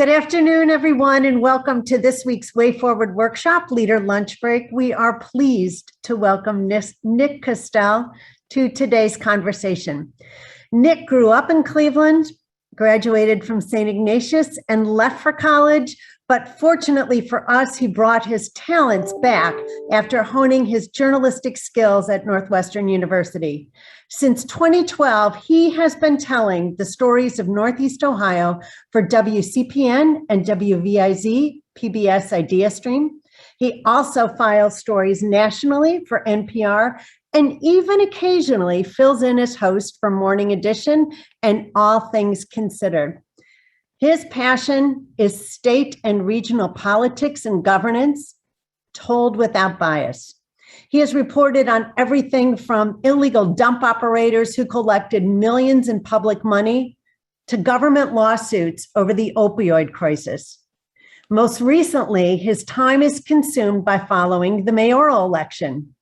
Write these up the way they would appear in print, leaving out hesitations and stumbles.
Good afternoon, everyone, and welcome to this week's Way Forward Workshop, Leader Lunch Break. We are pleased to welcome Nick Castele to today's conversation. Nick grew up in Cleveland, graduated from St. Ignatius, and left for college. But fortunately for us, he brought his talents back after honing his journalistic skills at Northwestern University. Since 2012, he has been telling the stories of Northeast Ohio for WCPN and WVIZ, PBS Ideastream. He also files stories nationally for NPR and even occasionally fills in as host for Morning Edition and All Things Considered. His passion is state and regional politics and governance, told without bias. He has reported on everything from illegal dump operators who collected millions in public money to government lawsuits over the opioid crisis. Most recently, his time is consumed by following the mayoral election.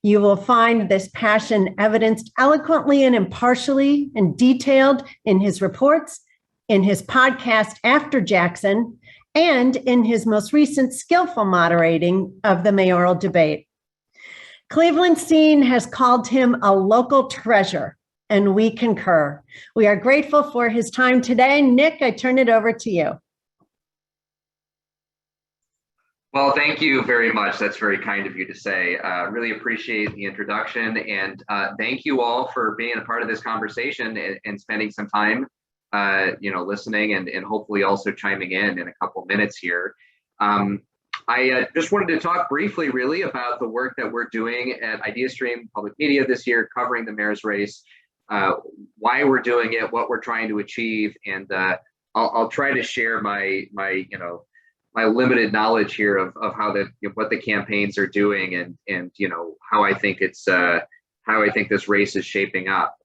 You will find this passion evidenced eloquently and impartially and detailed in his reports, in his podcast After Jackson, and in his most recent skillful moderating of the mayoral debate. Cleveland Scene has called him a local treasure, and we concur. We are grateful for his time today. Nick, I turn it over to you. Well, thank you very much. That's very kind of you to say. Really appreciate the introduction, and thank you all for being a part of this conversation and spending some time listening and hopefully also chiming in a couple minutes here. I just wanted to talk briefly really about the work that we're doing at Ideastream Public Media this year, covering the mayor's race, why we're doing it, what we're trying to achieve, and I'll try to share my limited knowledge here of how what the campaigns are doing and how I think this race is shaping up.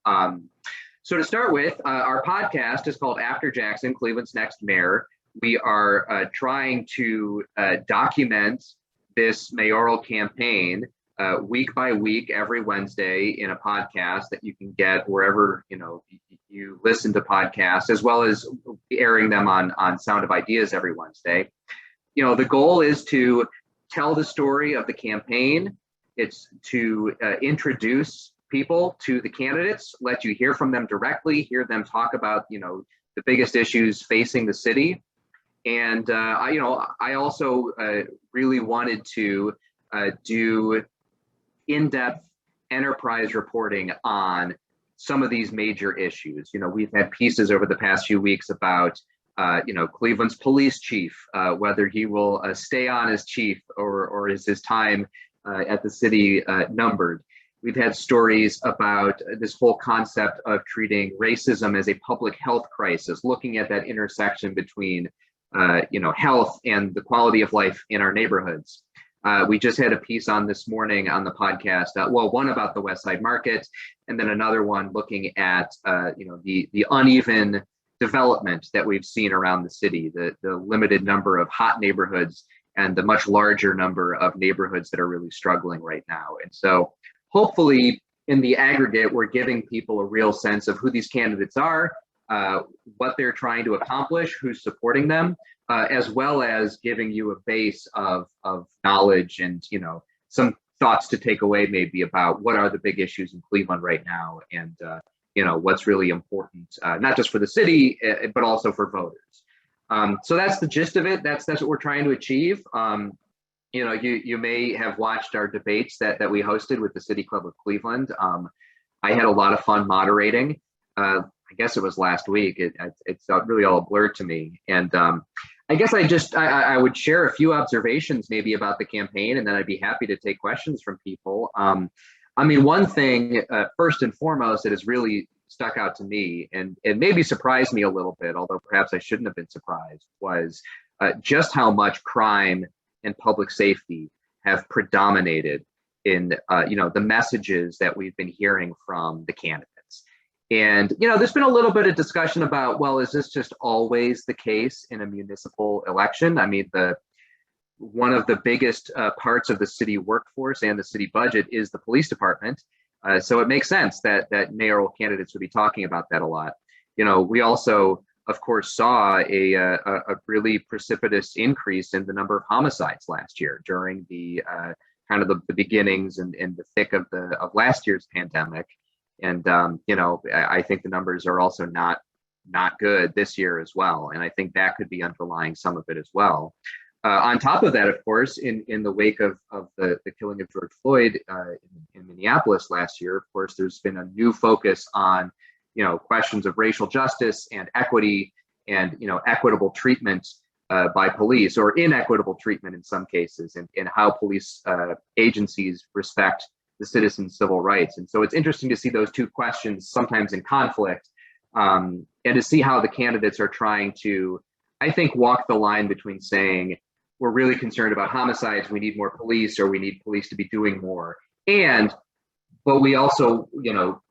So to start with, our podcast is called After Jackson, Cleveland's Next Mayor. We are trying to document this mayoral campaign week by week, every Wednesday in a podcast that you can get wherever you listen to podcasts, as well as airing them on Sound of Ideas every Wednesday. The goal is to tell the story of the campaign. It's to introduce people to the candidates, let you hear from them directly, hear them talk about the biggest issues facing the city. And I also really wanted to do in-depth enterprise reporting on some of these major issues. We've had pieces over the past few weeks about Cleveland's police chief, whether he will stay on as chief or is his time at the city numbered. We've had stories about this whole concept of treating racism as a public health crisis, looking at that intersection between, health and the quality of life in our neighborhoods. We just had a piece on this morning on the podcast, one about the West Side Market, and then another one looking at, the uneven development that we've seen around the city, the limited number of hot neighborhoods and the much larger number of neighborhoods that are really struggling right now. And so hopefully, in the aggregate, we're giving people a real sense of who these candidates are, what they're trying to accomplish, who's supporting them, as well as giving you a base of knowledge and some thoughts to take away maybe about what are the big issues in Cleveland right now, and what's really important, not just for the city, but also for voters. So that's the gist of it. That's what we're trying to achieve. You may have watched our debates that we hosted with the City Club of Cleveland. I had a lot of fun moderating. I guess it was last week. It's really all a blur to me. And I guess I would share a few observations maybe about the campaign, and then I'd be happy to take questions from people. One thing, first and foremost, that has really stuck out to me and maybe surprised me a little bit, although perhaps I shouldn't have been surprised, was just how much crime and public safety have predominated in the messages that we've been hearing from the candidates. And there's been a little bit of discussion about, well, is this just always the case in a municipal election? One of the biggest parts of the city workforce and the city budget is the police department. So it makes sense that mayoral candidates would be talking about that a lot. We also of course, saw a really precipitous increase in the number of homicides last year during the kind of the beginnings and the thick of last year's pandemic. And I think the numbers are also not good this year as well. And I think that could be underlying some of it as well. On top of that, of course, in the wake of the killing of George Floyd in Minneapolis last year, of course, there's been a new focus on questions of racial justice and equity and equitable treatment by police, or inequitable treatment in some cases, and how police agencies respect the citizens' civil rights. And so it's interesting to see those two questions sometimes in conflict, and to see how the candidates are trying to, I think, walk the line between saying, we're really concerned about homicides, we need more police, or we need police to be doing more, but we also,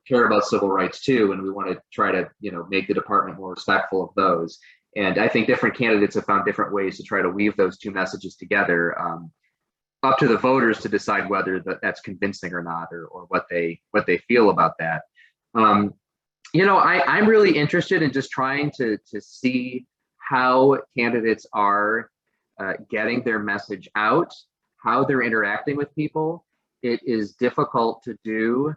care about civil rights too, and we want to try to, make the department more respectful of those. And I think different candidates have found different ways to try to weave those two messages together, up to the voters to decide whether that's convincing or not, or what they feel about that. I'm really interested in just trying to see how candidates are getting their message out, how they're interacting with people. It is difficult to do.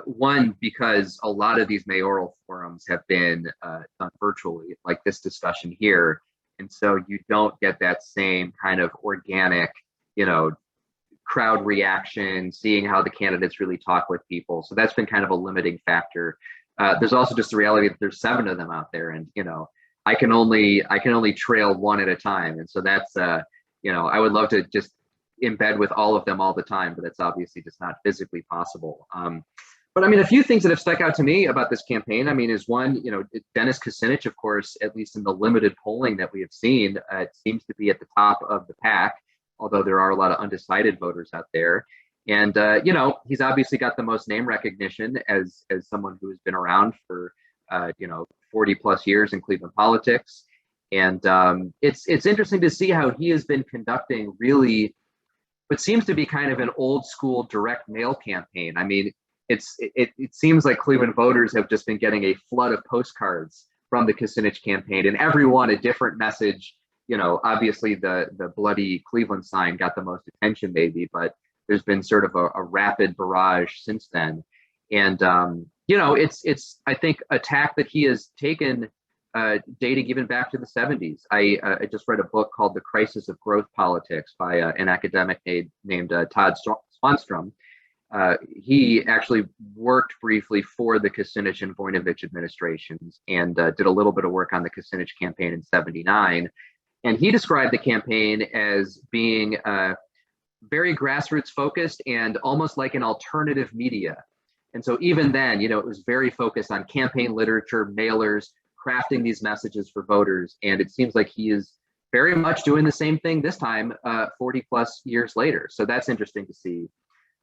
One, because a lot of these mayoral forums have been done virtually, like this discussion here. And so you don't get that same kind of organic, crowd reaction, seeing how the candidates really talk with people. So that's been kind of a limiting factor. There's also just the reality that there's 7 of them out there, and I can only trail one at a time. And so that's I would love to just embed with all of them all the time, but that's obviously just not physically possible. But I mean, a few things that have stuck out to me about this campaign, is one, Dennis Kucinich, of course, at least in the limited polling that we have seen, it seems to be at the top of the pack, although there are a lot of undecided voters out there. And, he's obviously got the most name recognition as someone who has been around for, 40 plus years in Cleveland politics. And it's interesting to see how he has been conducting really what seems to be kind of an old school direct mail campaign. It seems like Cleveland voters have just been getting a flood of postcards from the Kucinich campaign, and everyone a different message. Obviously the bloody Cleveland sign got the most attention maybe, but there's been sort of a rapid barrage since then. And it's I think a tack that he has taken, dating even back to the 70s. I just read a book called The Crisis of Growth Politics by an academic named Todd Swanstrom. He actually worked briefly for the Kucinich and Voinovich administrations, and did a little bit of work on the Kucinich campaign in '79. And he described the campaign as being very grassroots focused and almost like an alternative media. And so even then, it was very focused on campaign literature, mailers, crafting these messages for voters. And it seems like he is very much doing the same thing this time, 40 plus years later. So that's interesting to see.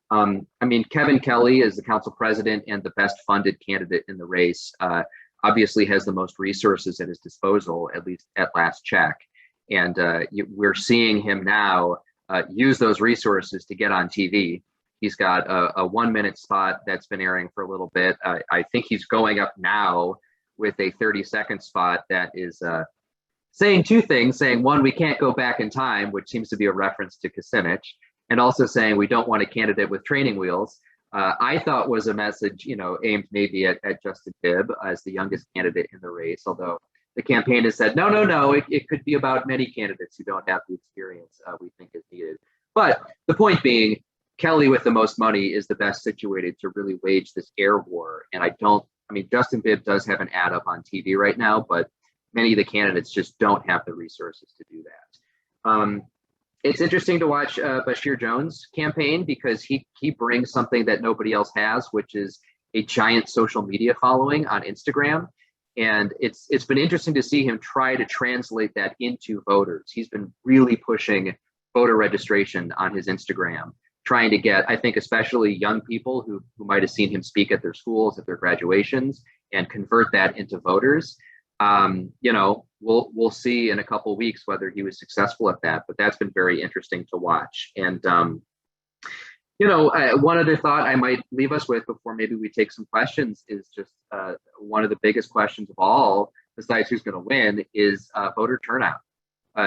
Kevin Kelly is the council president and the best funded candidate in the race, obviously has the most resources at his disposal, at least at last check. And we're seeing him now use those resources to get on TV. He's got a 1-minute spot that's been airing for a little bit. I think he's going up now with a 30-second spot that is saying two things, saying, one, we can't go back in time, which seems to be a reference to Kucinich, and also saying we don't want a candidate with training wheels. I thought was a message, aimed maybe at Justin Bibb as the youngest candidate in the race, although the campaign has said, no, it could be about many candidates who don't have the experience we think is needed. But the point being, Kelly with the most money is the best situated to really wage this air war. And Justin Bibb does have an ad up on TV right now, but many of the candidates just don't have the resources to do that. It's interesting to watch Bashir Jones' campaign because he brings something that nobody else has, which is a giant social media following on Instagram. And it's been interesting to see him try to translate that into voters. He's been really pushing voter registration on his Instagram, trying to get, I think, especially young people who might have seen him speak at their schools, at their graduations, and convert that into voters. We'll see in a couple of weeks whether he was successful at that, but that's been very interesting to watch. And One other thought I might leave us with before maybe we take some questions is just one of the biggest questions of all, besides who's going to win, is voter turnout.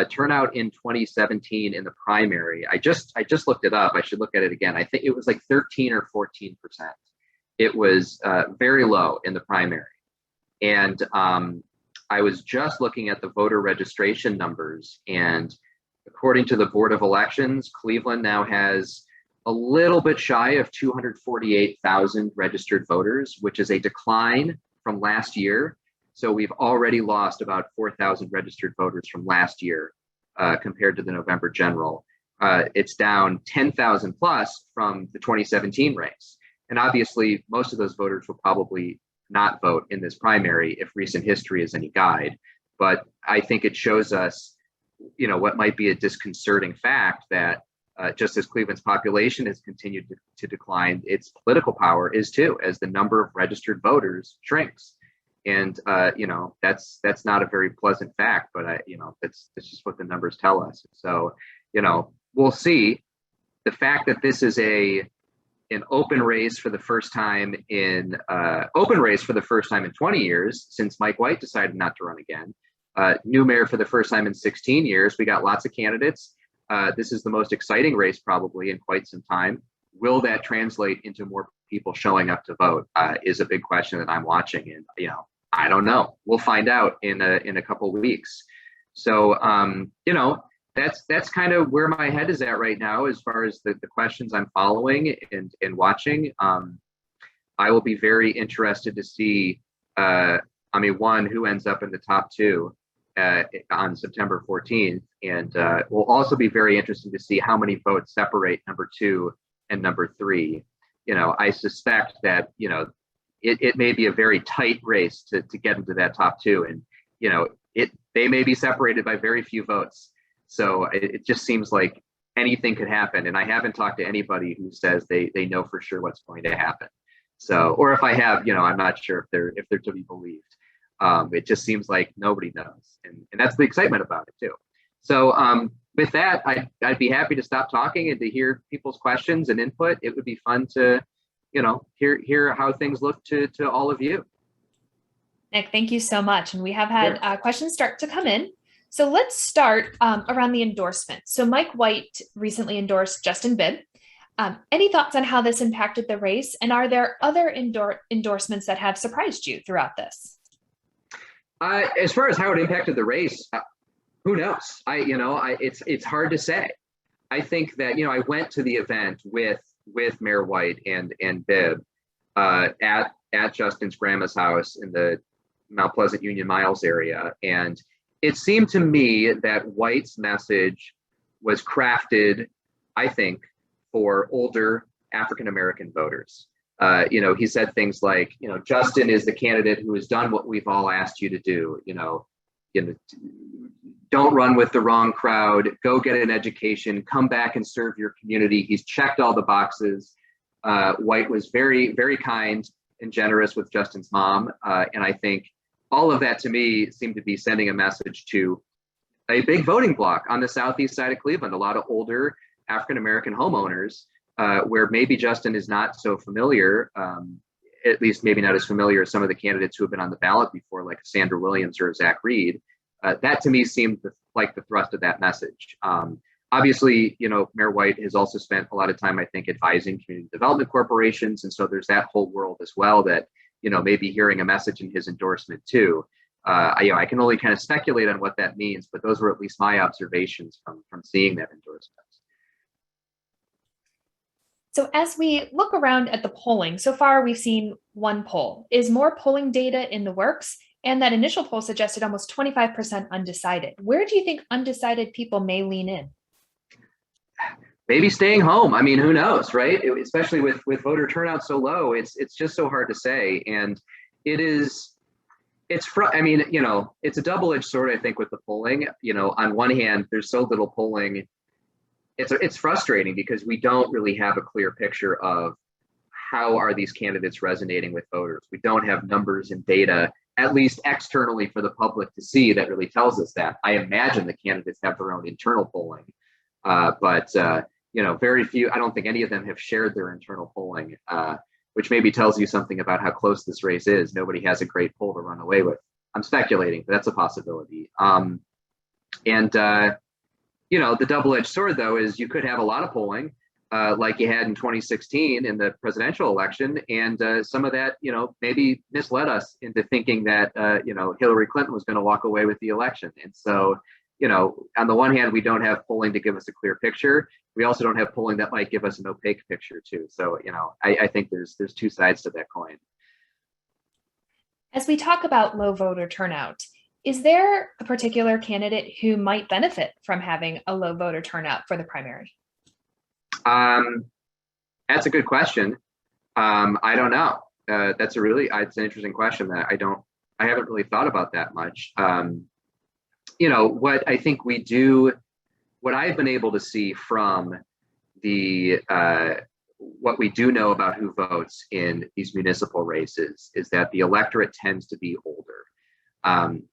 Turnout in 2017 in the primary. I just looked it up. I should look at it again. I think it was like 13 or 14%. It was very low in the primary. And I was just looking at the voter registration numbers, and according to the Board of Elections, Cleveland now has a little bit shy of 248,000 registered voters, which is a decline from last year. So we've already lost about 4,000 registered voters from last year compared to the November general. It's down 10,000 plus from the 2017 race. And obviously, most of those voters will probably not vote in this primary if recent history is any guide. But I think it shows us, what might be a disconcerting fact that just as Cleveland's population has continued to decline, its political power is too, as the number of registered voters shrinks. And that's not a very pleasant fact, but that's just what the numbers tell us. So we'll see. The fact that this is an open race for the first time in 20 years since Mike White decided not to run again. New mayor for the first time in 16 years. We got lots of candidates. This is the most exciting race probably in quite some time. Will that translate into more people showing up to vote? Is a big question that I'm watching, and I don't know. We'll find out in a couple of weeks. So that's kind of where my head is at right now as far as the questions I'm following and watching. I will be very interested to see, one, who ends up in the top two on September 14th. And will also be very interesting to see how many votes separate number 2 and number 3. I suspect that, it may be a very tight race to get into that top 2. And, they may be separated by very few votes. So it just seems like anything could happen. And I haven't talked to anybody who says they know for sure what's going to happen. So, or if I have, I'm not sure if they're to be believed. It just seems like nobody knows. And that's the excitement about it too. So with that, I'd be happy to stop talking and to hear people's questions and input. It would be fun to, hear how things look to all of you. Nick, thank you so much. And we have had questions start to come in. So let's start around the endorsement. So Mike White recently endorsed Justin Bibb. Any thoughts on how this impacted the race? And are there other endorsements that have surprised you throughout this? As far as how it impacted the race, who knows? It's hard to say. I think that, I went to the event with Mayor White and Bibb at Justin's grandma's house in the Mount Pleasant Union Miles area. And it seemed to me that White's message was crafted, I think, for older African-American voters. He said things like, Justin is the candidate who has done what we've all asked you to do. Don't run with the wrong crowd, go get an education, come back and serve your community. He's checked all the boxes. White was very, very kind and generous with Justin's mom. And I think all of that to me seemed to be sending a message to a big voting bloc on the southeast side of Cleveland, a lot of older African-American homeowners where maybe Justin is not so familiar, at least maybe not as familiar as some of the candidates who have been on the ballot before, like Sandra Williams or Zach Reed. That to me seemed like the thrust of that message. Obviously, Mayor White has also spent a lot of time, I think, advising community development corporations. And so there's that whole world as well that, maybe hearing a message in his endorsement too. I can only kind of speculate on what that means, but those were at least my observations from seeing that endorsement. So as we look around at the polling, so far we've seen one poll. Is more polling data in the works? And that initial poll suggested almost 25% undecided. Where do you think undecided people may lean in? Maybe staying home. Who knows, right? Especially with voter turnout so low, it's just so hard to say. And it's a double-edged sword, I think, with the polling. On one hand, there's so little polling. It's frustrating because we don't really have a clear picture of how are these candidates resonating with voters. We don't have numbers and data, at least externally for the public to see, that really tells us that. I imagine the candidates have their own internal polling, but very few, I don't think any of them have shared their internal polling, which maybe tells you something about how close this race is. Nobody has a great poll to run away with. I'm speculating, but that's a possibility. The double-edged sword, though, is you could have a lot of polling, like you had in 2016 in the presidential election, and some of that, maybe misled us into thinking that, Hillary Clinton was going to walk away with the election. And so, on the one hand, we don't have polling to give us a clear picture. We also don't have polling that might give us an opaque picture too. So, I think there's two sides to that coin. As we talk about low voter turnout, is there a particular candidate who might benefit from having a low voter turnout for the primary? That's a good question. I don't know. It's an interesting question that I haven't really thought about that much. What I think we do, what I've been able to see from what we do know about who votes in these municipal races is that the electorate tends to be older.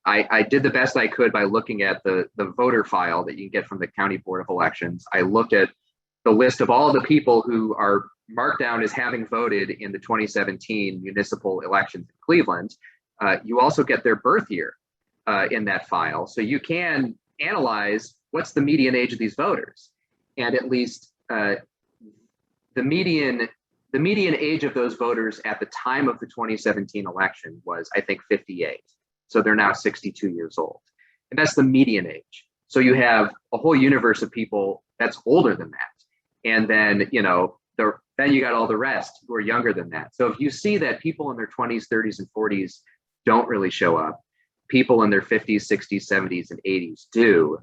I did the best I could by looking at the voter file that you can get from the County Board of Elections. I looked at the list of all the people who are marked down as having voted in the 2017 municipal elections in Cleveland. You also get their birth year in that file. So you can analyze what's the median age of these voters. And at least the median age of those voters at the time of the 2017 election was, I think, 58. So they're now 62 years old. And that's the median age. So you have a whole universe of people that's older than that. And then, then you got all the rest who are younger than that. So if you see that people in their 20s, 30s, and 40s don't really show up, people in their 50s, 60s, 70s, and 80s do,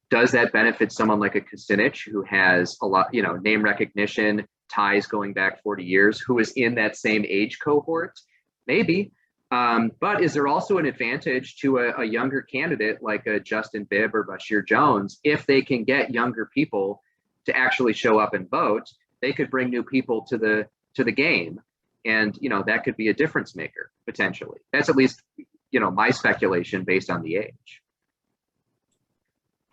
does that benefit someone like a Kucinich who has a lot, name recognition, ties going back 40 years, who is in that same age cohort? Maybe. But is there also an advantage to a younger candidate like a Justin Bibb or Bashir Jones? If they can get younger people to actually show up and vote, they could bring new people to the game. And, that could be a difference maker, potentially. That's at least, my speculation based on the age.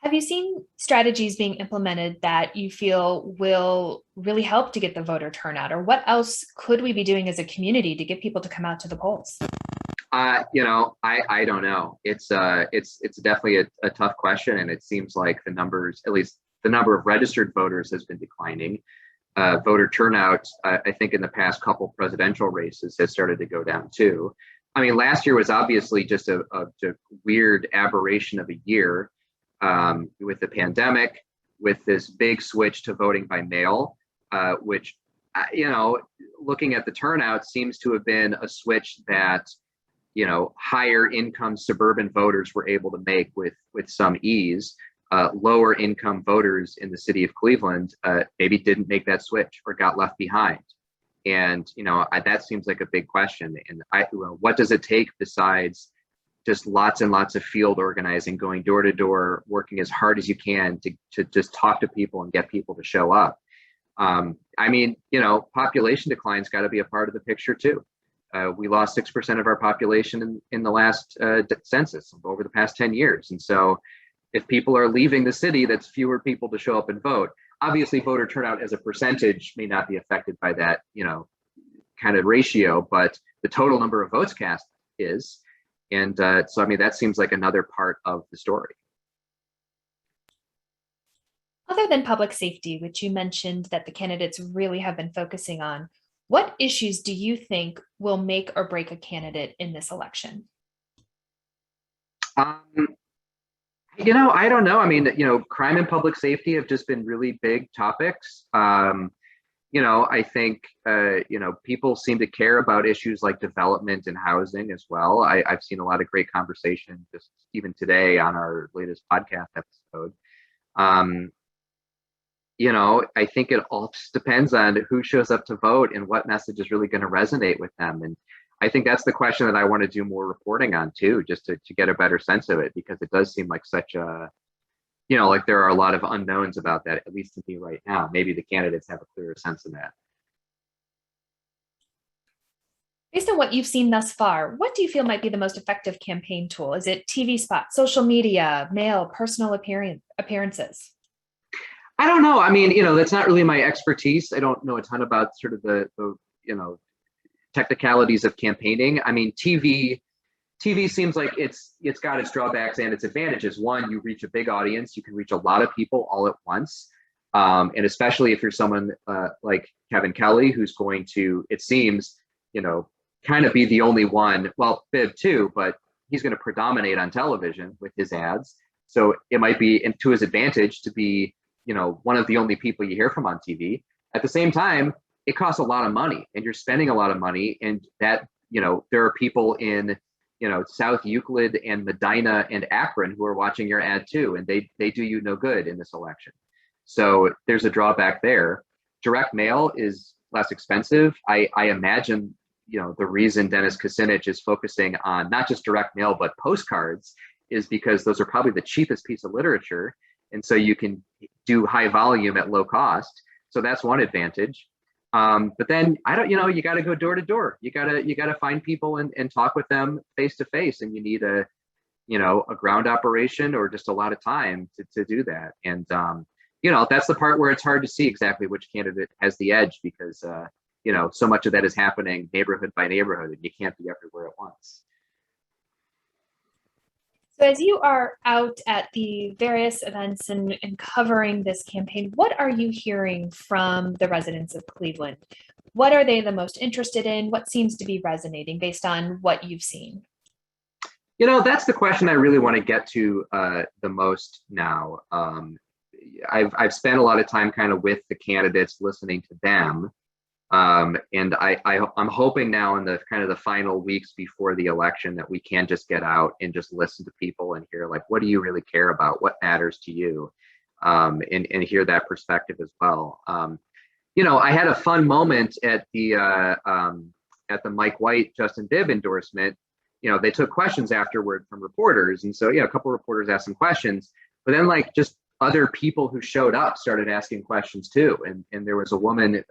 Have you seen strategies being implemented that you feel will really help to get the voter turnout? Or what else could we be doing as a community to get people to come out to the polls? I don't know. It's definitely a tough question. And it seems like the numbers, at least the number of registered voters, has been declining. Voter turnout, I think in the past couple presidential races, has started to go down too. I mean, last year was obviously just a weird aberration of a year with the pandemic, with this big switch to voting by mail, which, looking at the turnout, seems to have been a switch that, higher income suburban voters were able to make with some ease. Lower income voters in the city of Cleveland maybe didn't make that switch or got left behind. And, that seems like a big question. And what does it take besides just lots and lots of field organizing, going door to door, working as hard as you can to just talk to people and get people to show up? Population decline's got to be a part of the picture too. We lost 6% of our population in the last census over the past 10 years. And so if people are leaving the city, that's fewer people to show up and vote. Obviously, voter turnout as a percentage may not be affected by that, kind of ratio, but the total number of votes cast is. And that seems like another part of the story. Other than public safety, which you mentioned that the candidates really have been focusing on, what issues do you think will make or break a candidate in this election? I don't know. I mean, crime and public safety have just been really big topics. I think, people seem to care about issues like development and housing as well. I've seen a lot of great conversation just even today on our latest podcast episode. I think it all just depends on who shows up to vote and what message is really going to resonate with them. And I think that's the question that I want to do more reporting on too, just to get a better sense of it, because it does seem like such a, like there are a lot of unknowns about that, at least to me right now. Maybe the candidates have a clearer sense of that. Based on what you've seen thus far, what do you feel might be the most effective campaign tool? Is it TV spots, social media, mail, personal appearances? I don't know. I mean, that's not really my expertise. I don't know a ton about sort of the technicalities of campaigning. I mean, TV seems like it's got its drawbacks and its advantages. One, you reach a big audience. You can reach a lot of people all at once. And especially if you're someone like Kevin Kelly, who's going to, it seems, kind of be the only one, well, Bibb too, but he's going to predominate on television with his ads. So it might be to his advantage to be, one of the only people you hear from on TV. At the same time, it costs a lot of money and you're spending a lot of money, and that, there are people in, South Euclid and Medina and Akron who are watching your ad too, and they do you no good in this election. So there's a drawback there. Direct mail is less expensive. I imagine, the reason Dennis Kucinich is focusing on not just direct mail, but postcards is because those are probably the cheapest piece of literature. And so you can do high volume at low cost. So that's one advantage. But then you got to go door to door. You got to find people and talk with them face to face. And you need a ground operation or just a lot of time to do that. And, that's the part where it's hard to see exactly which candidate has the edge because, so much of that is happening neighborhood by neighborhood and you can't be everywhere at once. So as you are out at the various events and covering this campaign, what are you hearing from the residents of Cleveland? What are they the most interested in? What seems to be resonating based on what you've seen? That's the question I really want to get to the most now. I've spent a lot of time kind of with the candidates, listening to them. And I'm hoping now in the kind of the final weeks before the election that we can just get out and just listen to people and hear like, what do you really care about? What matters to you? And hear that perspective as well. I had a fun moment at the Mike White, Justin Bibb endorsement. They took questions afterward from reporters. And so, a couple of reporters asked some questions, but then like just other people who showed up started asking questions too. And there was a woman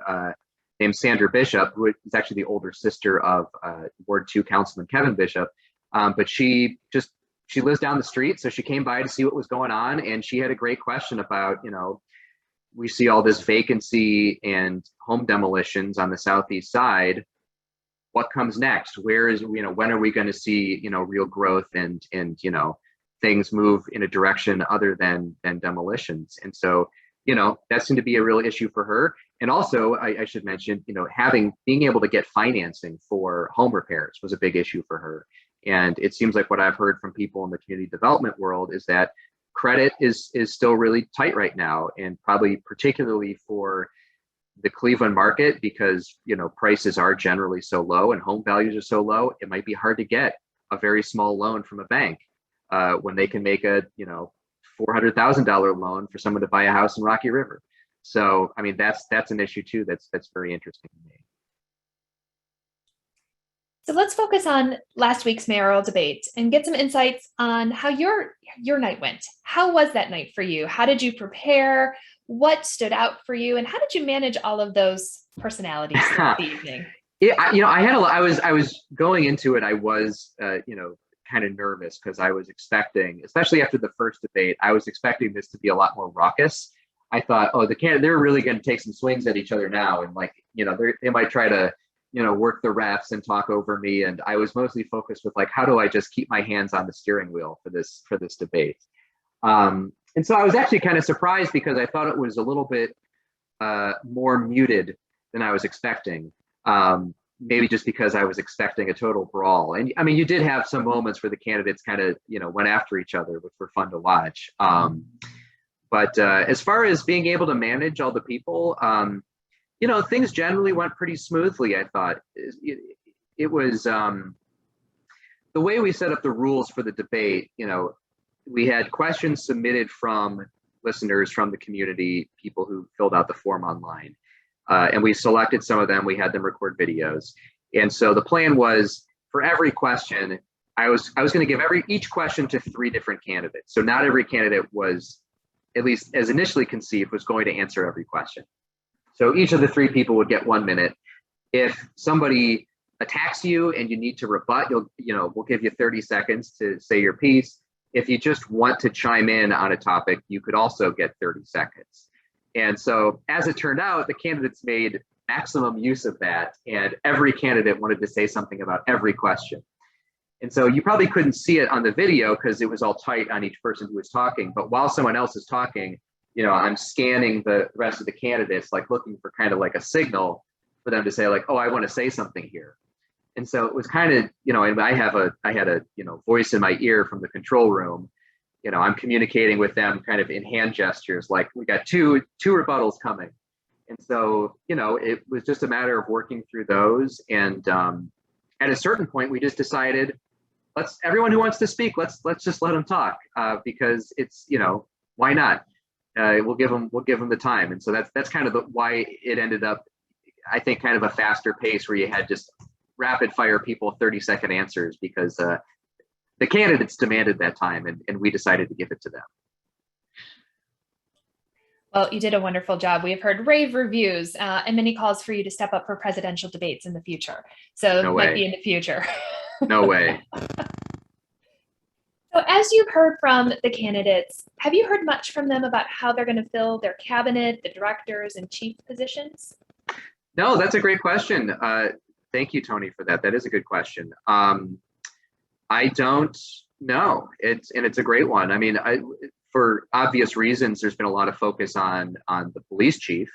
named Sandra Bishop, who is actually the older sister of Ward 2 Councilman Kevin Bishop. But she lives down the street. So she came by to see what was going on. And she had a great question about, we see all this vacancy and home demolitions on the Southeast side. What comes next? Where is, when are we going to see, real growth and things move in a direction other than demolitions? And so, that seemed to be a real issue for her. And also, I should mention, being able to get financing for home repairs was a big issue for her. And it seems like what I've heard from people in the community development world is that credit is still really tight right now, and probably particularly for the Cleveland market, because prices are generally so low and home values are so low. It might be hard to get a very small loan from a bank when they can make a $400,000 loan for someone to buy a house in Rocky River. So, I mean, that's an issue too. That's very interesting to me. So let's focus on last week's mayoral debate and get some insights on how your night went. How was that night for you? How did you prepare? What stood out for you? And how did you manage all of those personalities throughout the evening? Yeah, I was going into it. I was, kind of nervous because I was expecting, especially after the first debate, I was expecting this to be a lot more raucous. I thought, they're really going to take some swings at each other now, and they might try to, work the refs and talk over me. And I was mostly focused with like, how do I just keep my hands on the steering wheel for this debate? And so I was actually kind of surprised because I thought it was a little bit more muted than I was expecting. Maybe just because I was expecting a total brawl. And I mean, you did have some moments where the candidates kind of, went after each other, which were fun to watch. But as far as being able to manage all the people, things generally went pretty smoothly. I thought it was the way we set up the rules for the debate. We had questions submitted from listeners from the community, people who filled out the form online. And we selected some of them. We had them record videos. And so the plan was for every question, I was going to give each question to 3 different candidates. So not every candidate was, at least as initially conceived, was going to answer every question. So each of the 3 people would get 1 minute. If somebody attacks you and you need to rebut, we'll give you 30 seconds to say your piece. If you just want to chime in on a topic, you could also get 30 seconds. And so as it turned out, the candidates made maximum use of that, and every candidate wanted to say something about every question. And so you probably couldn't see it on the video because it was all tight on each person who was talking. But while someone else is talking, I'm scanning the rest of the candidates, like looking for kind of like a signal for them to say like, oh, I want to say something here. And so it was kind of, and I had a voice in my ear from the control room. I'm communicating with them kind of in hand gestures, like we got two rebuttals coming. And so, it was just a matter of working through those. And at a certain point, we just decided, everyone who wants to speak, let's just let them talk, because it's, why not? We'll give them the time. And so that's kind of why it ended up, I think, kind of a faster pace where you had just rapid fire people 30-second answers, because the candidates demanded that time, and we decided to give it to them. Well, you did a wonderful job. We have heard rave reviews and many calls for you to step up for presidential debates in the future. So No it might way. be in the future. No way. So as you've heard from the candidates, have you heard much from them about how they're going to fill their cabinet, the directors and chief positions? No, that's a great question. Thank you, Tony, for that. That is a good question. I don't know. It's a great one. I mean, for obvious reasons, there's been a lot of focus on the police chief.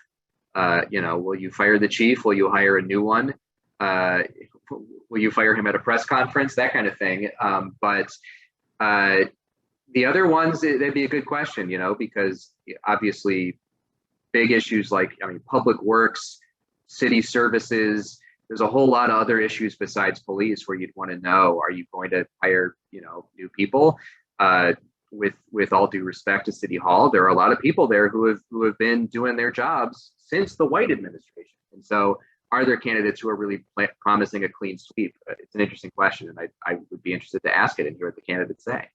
Will you fire the chief? Will you hire a new one? Will you fire him at a press conference? That kind of thing. But the other ones, that'd be a good question, because obviously big issues like, public works, city services, there's a whole lot of other issues besides police where you'd want to know, are you going to hire, new people? With all due respect to City Hall, there are a lot of people there who have been doing their jobs since the White administration. And so are there candidates who are really promising a clean sweep? It's an interesting question, and I would be interested to ask it and hear what the candidates say.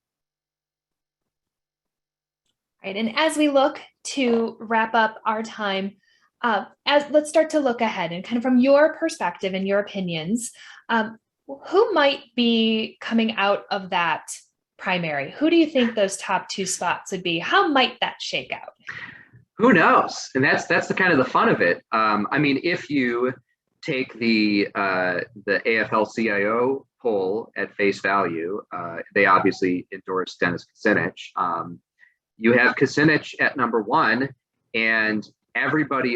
Right, and as we look to wrap up our time, let's start to look ahead and kind of from your perspective and your opinions, who might be coming out of that primary? Who do you think those top two spots would be? How might that shake out? Who knows? And that's the kind of the fun of it. If you take the AFL-CIO poll at face value, they obviously endorsed Dennis Kucinich. You have Kucinich at number one, and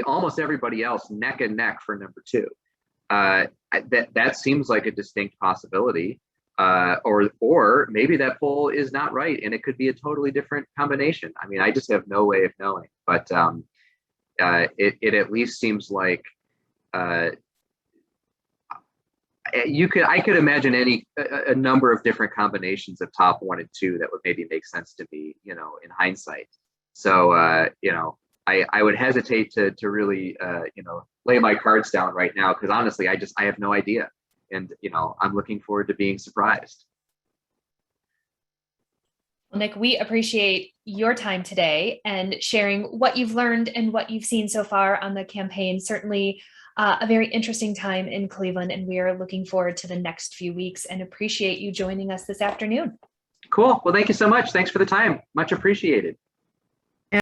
almost everybody else neck and neck for number two. That seems like a distinct possibility. Or maybe that poll is not right, and it could be a totally different combination. I just have no way of knowing, but it at least seems like I could imagine a number of different combinations of top one and two that would maybe make sense to me, in hindsight. So I would hesitate to really lay my cards down right now, because honestly, I have no idea. And, I'm looking forward to being surprised. Well, Nick, we appreciate your time today and sharing what you've learned and what you've seen so far on the campaign. Certainly a very interesting time in Cleveland, and we are looking forward to the next few weeks and appreciate you joining us this afternoon. Cool. Well, thank you so much. Thanks for the time. Much appreciated.